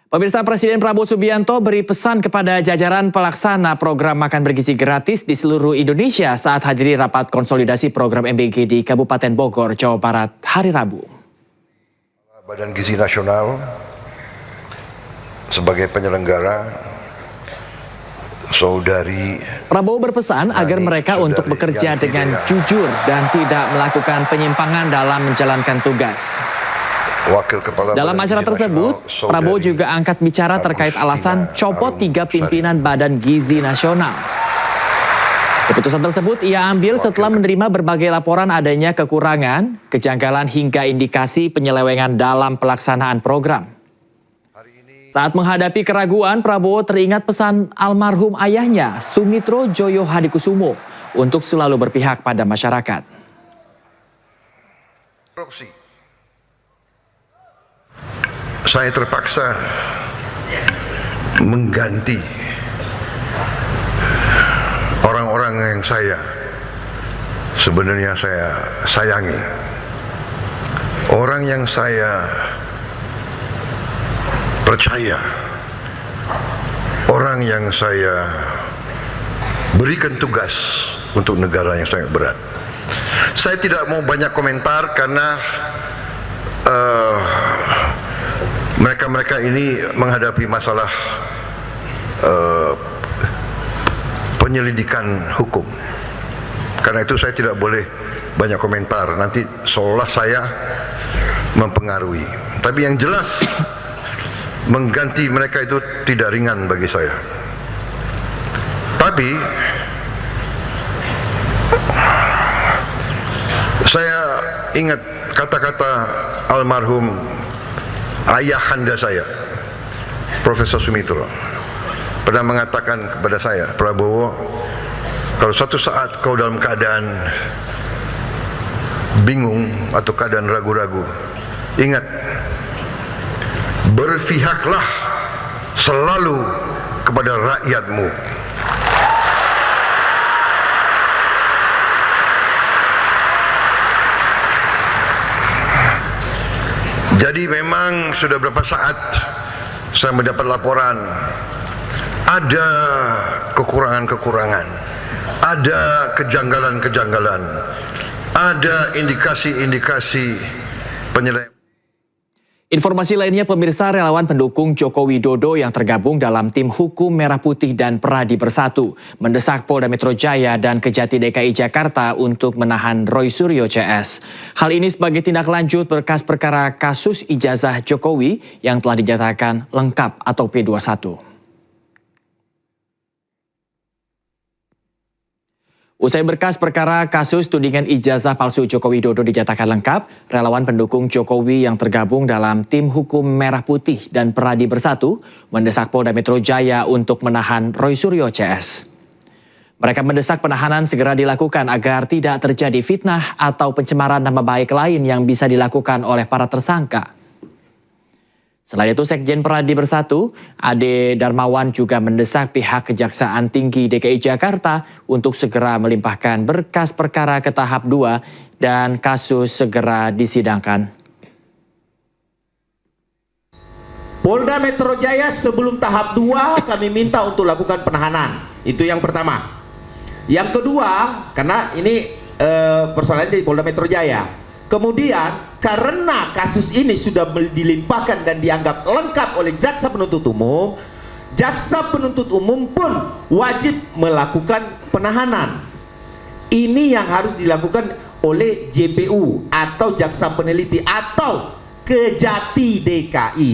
Pemirsa, Presiden Prabowo Subianto beri pesan kepada jajaran pelaksana program makan bergizi gratis di seluruh Indonesia saat hadiri rapat konsolidasi program MBG di Kabupaten Bogor, Jawa Barat, hari Rabu. Badan Gizi Nasional sebagai penyelenggara, saudari Prabowo berpesan agar mereka untuk bekerja dengan jujur dan tidak melakukan penyimpangan dalam menjalankan tugas. Wakil Kepala Dalam acara tersebut, Prabowo juga angkat bicara terkait alasan copot 3 pimpinan Badan Gizi Nasional. Keputusan tersebut ia ambil setelah menerima berbagai laporan adanya kekurangan, kejanggalan hingga indikasi penyelewengan dalam pelaksanaan program. Saat menghadapi keraguan, Prabowo teringat pesan almarhum ayahnya, Sumitro Joyo Hadikusumo, untuk selalu berpihak pada masyarakat. Saya terpaksa mengganti orang-orang yang sebenarnya saya sayangi, orang yang saya percaya, orang yang saya berikan tugas untuk negara yang sangat berat. Saya tidak mau banyak komentar karena mereka ini menghadapi masalah penyelidikan hukum. Karena itu saya tidak boleh banyak komentar, nanti seolah saya mempengaruhi. Tapi yang jelas, mengganti mereka itu tidak ringan bagi saya. Tapi saya ingat kata-kata almarhum ayahanda saya, Profesor Sumitro, pernah mengatakan kepada saya, Prabowo, kalau suatu saat kau dalam keadaan bingung atau keadaan ragu-ragu, ingat, berpihaklah selalu kepada rakyatmu. Jadi memang sudah berapa saat saya mendapat laporan ada kekurangan-kekurangan, ada kejanggalan-kejanggalan, ada indikasi-indikasi penyelewengan. Informasi lainnya, pemirsa, relawan pendukung Joko Widodo yang tergabung dalam tim hukum Merah Putih dan Peradi Bersatu mendesak Polda Metro Jaya dan Kejati DKI Jakarta untuk menahan Roy Suryo CS. Hal ini sebagai tindak lanjut berkas perkara kasus ijazah Jokowi yang telah dinyatakan lengkap atau P21. Usai berkas perkara kasus tudingan ijazah palsu Joko Widodo dinyatakan lengkap, relawan pendukung Jokowi yang tergabung dalam tim hukum Merah Putih dan Peradi Bersatu mendesak Polda Metro Jaya untuk menahan Roy Suryo CS. Mereka mendesak penahanan segera dilakukan agar tidak terjadi fitnah atau pencemaran nama baik lain yang bisa dilakukan oleh para tersangka. Selain itu, Sekjen Peradi Bersatu, Ade Darmawan, juga mendesak pihak Kejaksaan Tinggi DKI Jakarta untuk segera melimpahkan berkas perkara ke tahap 2 dan kasus segera disidangkan. Polda Metro Jaya sebelum tahap 2 kami minta untuk lakukan penahanan. Itu yang pertama. Yang kedua, karena ini persoalan di Polda Metro Jaya. Kemudian karena kasus ini sudah dilimpahkan dan dianggap lengkap oleh jaksa penuntut umum pun wajib melakukan penahanan. Ini yang harus dilakukan oleh JPU atau jaksa peneliti atau Kejati DKI.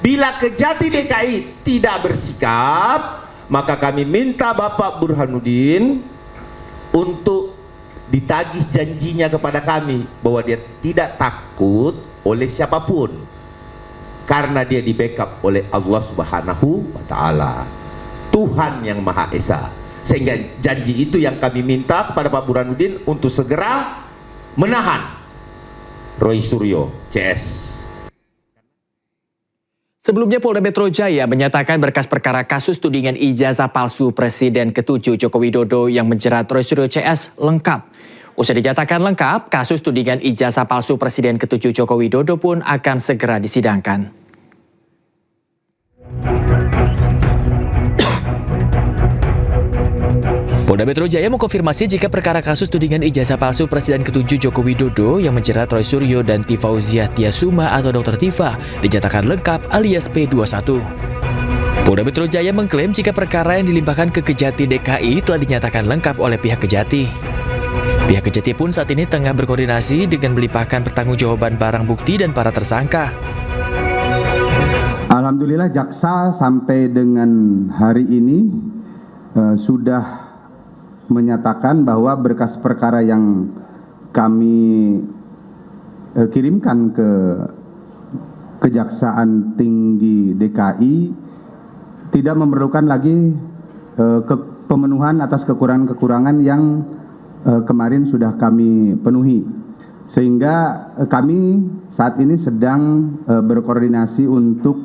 Bila Kejati DKI tidak bersikap, maka kami minta Bapak Burhanuddin untuk ditagih janjinya kepada kami bahwa dia tidak takut oleh siapapun karena dia di backup oleh Allah Subhanahu wa Ta'ala, Tuhan yang Maha Esa. Sehingga janji itu yang kami minta kepada Pak Burhanuddin untuk segera menahan Roy Suryo CS. Sebelumnya, Polda Metro Jaya menyatakan berkas perkara kasus tudingan ijazah palsu Presiden ke-7 Joko Widodo yang menjerat Roy Suryo CS lengkap. Usai dinyatakan lengkap, kasus tudingan ijazah palsu Presiden ke-7 Joko Widodo pun akan segera disidangkan. Polda Metro Jaya mengkonfirmasi jika perkara kasus tudingan ijazah palsu Presiden ke-7 Joko Widodo yang menjerat Roy Suryo dan Tifauziah Tiasuma atau Dr. Tifa dinyatakan lengkap alias P21. Polda Metro Jaya mengklaim jika perkara yang dilimpahkan ke Kejati DKI telah dinyatakan lengkap oleh pihak Kejati. Pihak Kejati pun saat ini tengah berkoordinasi dengan melimpahkan pertanggungjawaban barang bukti dan para tersangka. Alhamdulillah jaksa sampai dengan hari ini sudah menyatakan bahwa berkas perkara yang kami kirimkan ke Kejaksaan Tinggi DKI tidak memerlukan lagi pemenuhan atas kekurangan-kekurangan yang kemarin sudah kami penuhi. Sehingga kami saat ini sedang berkoordinasi untuk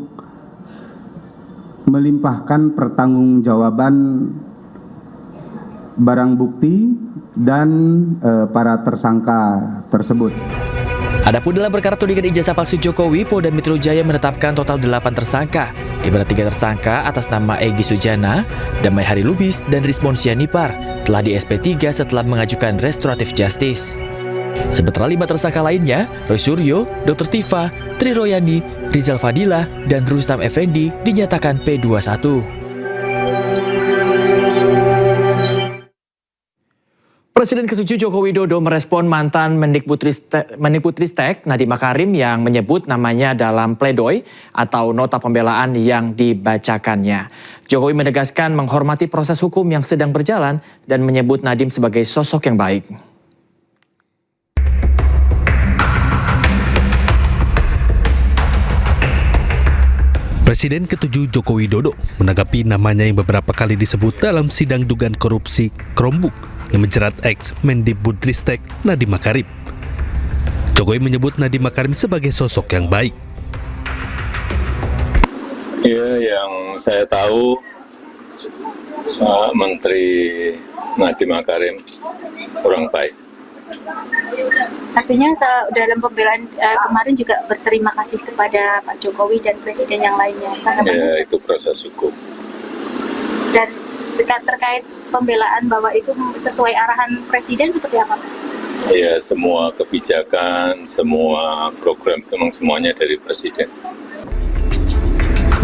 melimpahkan pertanggungjawaban barang bukti dan para tersangka tersebut. Adapun dalam perkara tudingan ijazah palsu Jokowi, Polda Metro Jaya menetapkan total 8 tersangka, di mana 3 tersangka atas nama Egy Sujana, Damai Hari Lubis, dan Rismon Sianipar telah di SP3 setelah mengajukan restoratif justice. Sementara 5 tersangka lainnya, Roy Suryo, Dr. Tifa, Tri Royani, Rizal Fadila, dan Rustam Effendi dinyatakan P21. Presiden ke-7 Joko Widodo merespon mantan Mendikbudristek Nadiem Makarim yang menyebut namanya dalam pledoi atau nota pembelaan yang dibacakannya. Jokowi menegaskan menghormati proses hukum yang sedang berjalan dan menyebut Nadiem sebagai sosok yang baik. Presiden ke-7 Joko Widodo menanggapi namanya yang beberapa kali disebut dalam sidang dugaan korupsi Chromebook yang menjerat ex-Mendikbudristek Nadiem Makarim. Jokowi menyebut Nadiem Makarim sebagai sosok yang baik. Ya, yang saya tahu Pak Menteri Nadiem Makarim orang baik. Artinya dalam pembelaan kemarin juga berterima kasih kepada Pak Jokowi dan Presiden yang lainnya. Ya, itu proses hukum. Dan terkait pembelaan bahwa itu sesuai arahan Presiden seperti apa? Ya, semua kebijakan, semua program itu memang semuanya dari Presiden.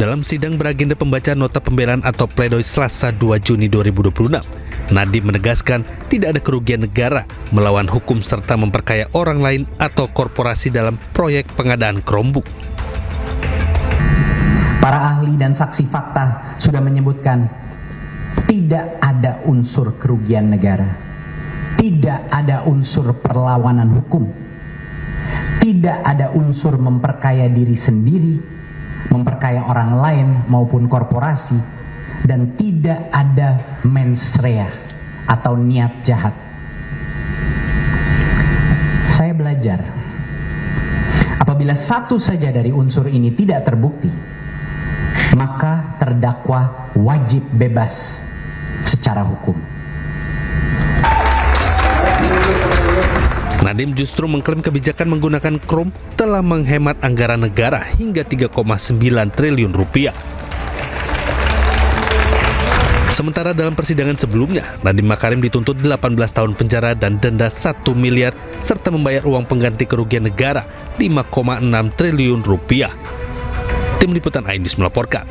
Dalam sidang beragenda pembacaan nota pembelaan atau pledoi Selasa 2 Juni 2026, Nadiem menegaskan tidak ada kerugian negara melawan hukum serta memperkaya orang lain atau korporasi dalam proyek pengadaan Chromebook. Para ahli dan saksi fakta sudah menyebutkan tidak ada unsur kerugian negara, tidak ada unsur perlawanan hukum, tidak ada unsur memperkaya diri sendiri, memperkaya orang lain maupun korporasi, dan tidak ada mens rea atau niat jahat. Saya belajar, apabila satu saja dari unsur ini tidak terbukti, maka terdakwa wajib bebas secara hukum. Nadiem justru mengklaim kebijakan menggunakan Chrome telah menghemat anggaran negara hingga 3,9 triliun rupiah. Sementara dalam persidangan sebelumnya, Nadiem Makarim dituntut 18 tahun penjara dan denda 1 miliar serta membayar uang pengganti kerugian negara 5,6 triliun rupiah. Tim Liputan iNews melaporkan.